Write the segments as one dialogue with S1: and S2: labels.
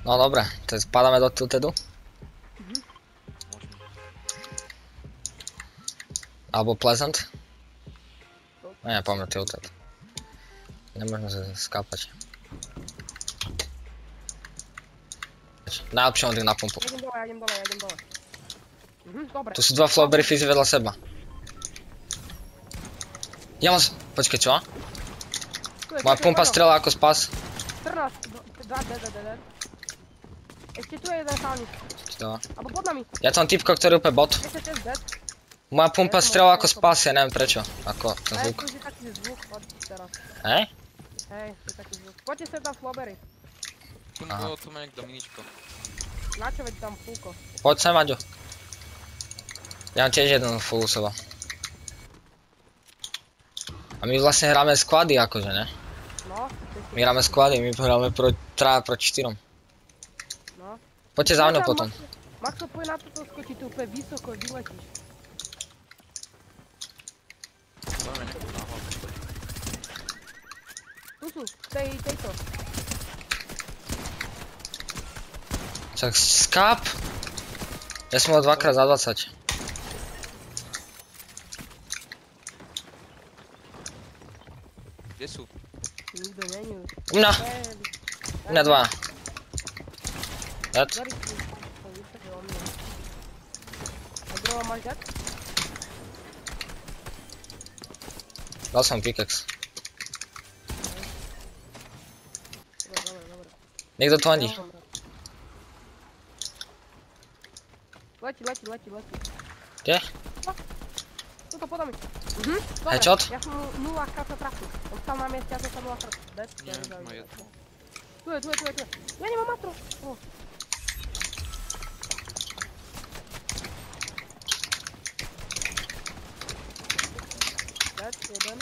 S1: No dobre, to spadame do tutedu? Alebo Pleasant? Nie, poďme tilted. Nemôžeme sa skápať. Najlepšie on na pumpu.
S2: Ja idem dole. Dobre.
S1: Tu sú dva Flowberry Fizzy vedľa seba. Ja mám... Počkaj, čo? Moja pumpa strela ako spas.
S2: 14, 2, Ešte tu je jeden chalník. Abo pod nami.
S1: Ja tam typko, ktorý úplne bot.
S2: Ešte 6 dead.
S1: Moja pumpa strela ako spas, ja neviem prečo. Ako ten
S2: Hej,
S1: zvuk.
S2: tu je taký zvuk, poď teraz.
S1: Hej?
S2: Hej, tu je taký zvuk. Poďte sa tam Flowberry.
S3: Tu má niekto miničko.
S2: Načo veď tam fulko.
S1: Poď sem, Maďo. Ja mám tiež jeden full u seba. A my vlastne hráme squady akože, ne?
S2: No.
S1: My hráme squady, my hráme proti 4.
S2: No.
S1: Poďte za mnou potom.
S2: Maxo, poď na toto skočiť, tu úplne vysoko, vyletíš.
S3: Máme nejakú náhodu.
S2: Tu sú, tejto.
S1: Tak skáp. Ja som ho dvakrát za 20.
S3: Kde sú?
S2: Nikto není už.
S1: U mňa. U mňa dva. Dead.
S2: A druhá máš dead?
S1: Dal som pickaxe.
S2: Dobre.
S1: Niekto tu andí.
S2: Letí.
S1: Kde?
S2: Tuto podľa mi.
S1: Headshot?
S2: Ja som mu 0 kasa trafu. On stal na mieste, ja som sa 0 trafu. Dead?
S3: Nie, má jedno.
S2: Tu je. Ja nemám matru. Dead, jeden.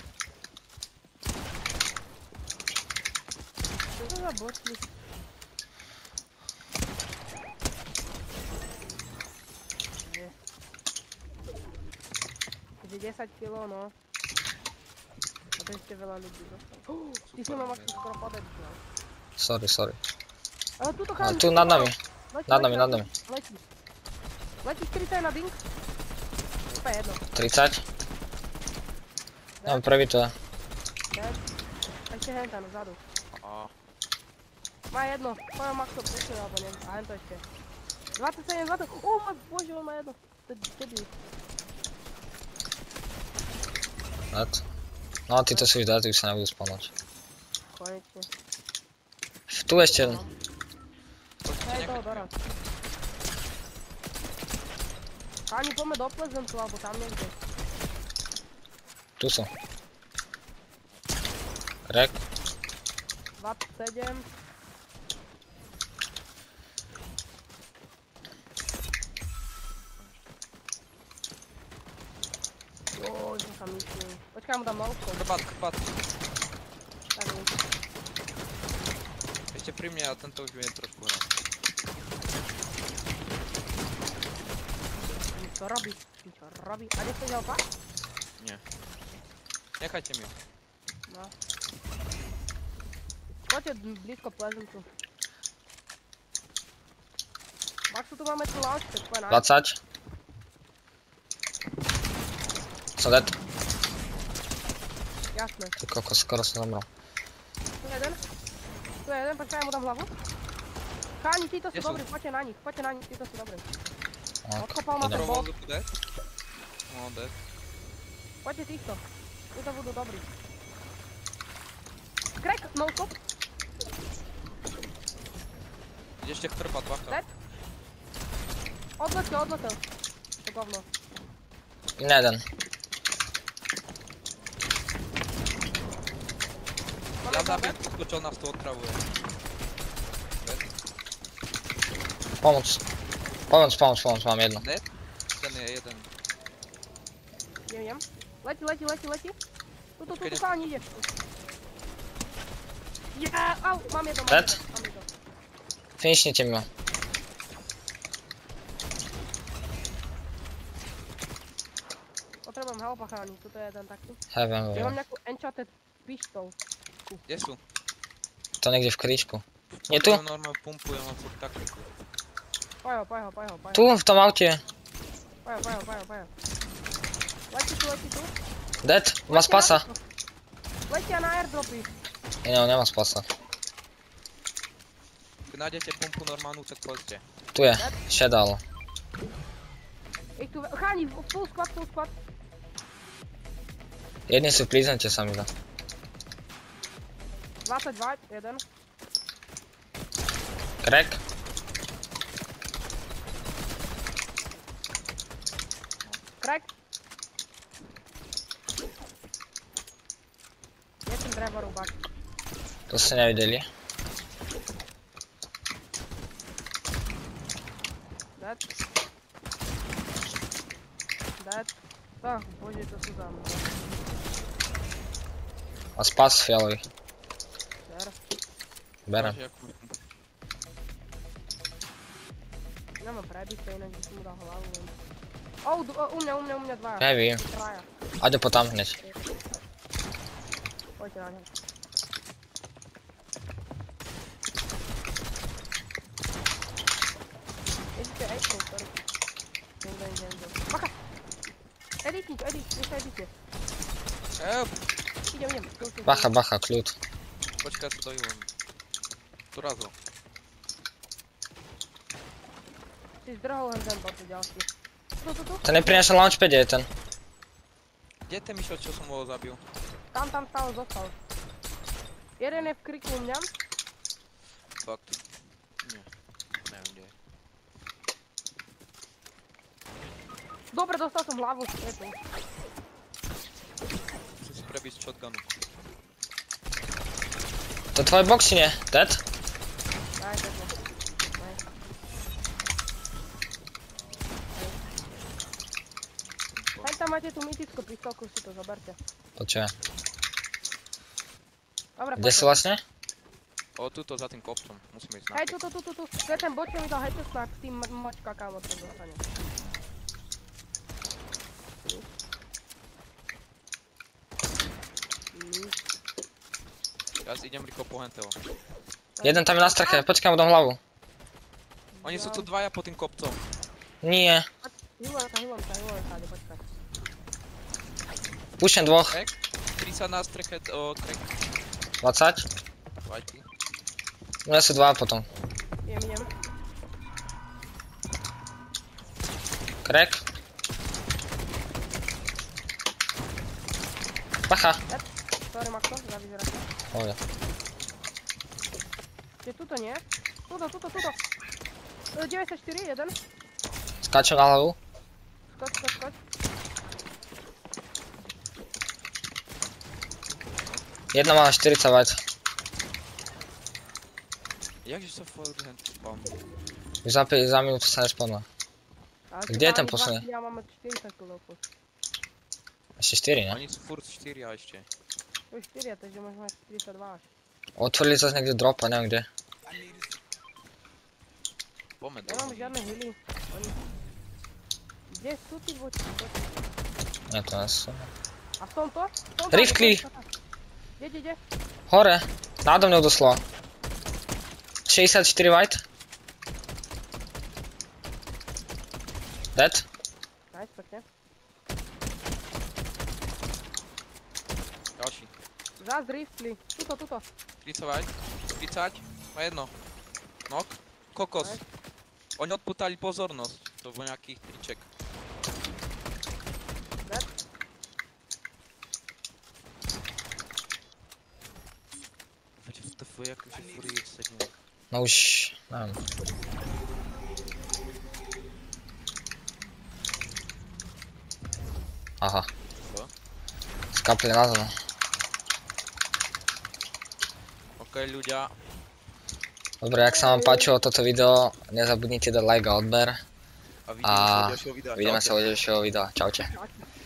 S2: Čo to za boty? Je 10 kg, no. A to ešte veľa ľudí dostal. Ty si ma Maxo skoro podať.
S1: Sorry.
S2: Ale tuto
S1: Ale
S2: cháme.
S1: tu nad nami. Nad nami.
S2: Letí 40 na ding. Úplne jedno.
S1: 30. Mám prvý to je.
S2: Dead. Ešte hentan vzadu. Má jedno. Poďme Maxo, prečo alebo neviem. A hento ešte. 27, 20. Môj bože, on má jedno. Debil.
S1: No a títo sú už dať, už sa nebudú spomnúť.
S2: Konečne.
S1: Tu ešte jeden.
S2: Hej, dobre. Ani poďme do Pleasantu, alebo tam niekde.
S1: Tu sú. Rek.
S2: 27. Joj, som sa myslím. Počkaj, mu dám malúko.
S3: Krpat.
S2: Tak je.
S3: Ešte pri mne a tento už vie trošku hrať.
S2: Čo robí? A nechceš ho pak?
S3: Nie. Nechajte mi ho.
S2: No. Poďte blízko Pleasantu. Maxu, tu máme tu launchpad, poď na.
S1: 20. Som dead.
S2: Jasné.
S1: Ty kokos, skoro som zomrel.
S2: Tu je jeden, počkaj, ja mu dám hlavu. Cháni, títo sú dobrí, poďte na nich, títo sú dobrí. Odkopal ma ten bot.
S3: No, dead.
S2: Poďte týchto. Títo budú dobrí. Crack, no stop.
S3: Ide ešte krpat, bacha.
S2: Dead. Odletel. To govno.
S1: Jeden.
S3: Ja zabijem, skočil nás tu otravuje.
S1: Pomoc, mám jedno.
S3: Dead? Ten je jeden.
S2: Jem. Letí. Tuto cháni ide. Au, mám jedno.
S1: Dead? Finishnite mi ho.
S2: Potrebujem helpa chrániť, tuto je jeden taký.
S1: Heaven.
S2: Ja mám nejakú enchanted pištol.
S3: Kde sú?
S1: To niekde v kríčku. Nie tu?
S3: Normálne pumpujem a furt tak.
S2: Pojo.
S1: Tu, v tom aute.
S2: Pojo. Letí tu.
S1: Dead, má spasa.
S2: Letia na airdropy.
S1: Nemá spasa.
S3: Keď nájdete pumpu normálnu, tak povedzte.
S1: Tu je, šedal.
S2: Ich tu, cháni, full squad.
S1: Jedni sú v plízente sa mi dá.
S2: 22, jeden.
S1: Crack.
S2: Crack. Jeden treba rúbať.
S1: To ste nevideli.
S2: Dead. Tak, bože, to sú tam.
S1: A spas fialový.
S2: Ser.
S1: Berem.
S2: Nemám prebité, inak by som mu dal hlavu. U mňa dva.
S1: Heavy.
S2: Traja.
S1: Ade po tam hneď.
S2: Poďte na ňa. Jedite April, sorry. Neviem. Bacha! Editnič, ešte edite. Idem.
S1: Bacha, kľud.
S3: Počkaj, sa dojú len. Tu razu.
S2: Si zdrhol len ten bot ďalší. Tu.
S1: Ten neprinášal launchpad, je ten.
S3: Kde je ten myšo, čo som ho zabil?
S2: Tam stále zostal. Jeden je v kriku u mňa.
S3: Fakt. Nie. Neviem, kde je.
S2: Dobre, dostal som hlavu. Je tu.
S3: Musím si prebiť z shotgunu.
S1: To je tvoj box, nie? Dead?
S2: Daj, to. Hej, tam máte tú mytickú pistolku, si to zoberte.
S1: To čo je?
S2: Dobre,
S1: Kde sú vlastne?
S3: Tuto za tým kopcom. Musíme ísť na
S2: hej, tu. To je ten bot, čo mi dal headshot snap s tým mačka, kámo, to dostane.
S3: Ja idem rýchlo po henteho.
S1: Jeden tam je na streche, počkaj mu dom hlavu.
S3: Oni sú tu dvaja pod tým kopcom.
S1: Nie.
S2: Hýlom sa, počkaj.
S1: Pušem dvoch.
S3: Crack. 30 na streche, crack.
S1: 20.
S3: Vajky.
S1: U mňa sú dva potom.
S2: Idem.
S1: Crack. Bacha.
S2: Sorry, Maxo, zavyzerať.
S1: Pohode.
S2: Je tuto, nie? Tuto. 94, jeden.
S1: Skáčem na hlavu.
S2: Skoč.
S1: Jedna má 40 vajc.
S3: Jakže sa forward hand spawn?
S1: Už za minútu sa nespomná. Kde je ten posledný?
S2: Ja mám 40 kg.
S1: Ešte 4, ne?
S3: Oni sú furt 4 a ešte.
S2: To je 4, takže môžeme mať 42 až.
S1: Otvorili zase niekde dropa, neviem kde.
S3: Poďme
S2: Ja mám žiadne hily. Kde sú tí voči?
S1: Nie, to nie sú.
S2: A v tomto?
S1: Rifkli!
S2: Kde?
S1: Hore! Nádo mňou doslova. 64 white. Dead.
S2: Nice, pekne.
S3: Ďalší.
S2: Zás rifkli. Tuto.
S3: 30 white. 30. Má jedno. Nok. Kokos.
S2: Nice.
S3: Oni odputali pozornosť. To bol nejakých triček.
S2: Dead.
S3: WTF, jakože furie sedím.
S1: No už, neviem. Aha.
S3: Čo?
S1: Skapli na zem.
S3: OK, ľudia.
S1: Dobre, ak sa vám páčilo toto video, nezabudnite dať like a odber.
S3: A
S1: Vidíme sa u ďalšieho videa. Čaute.
S2: Čaute.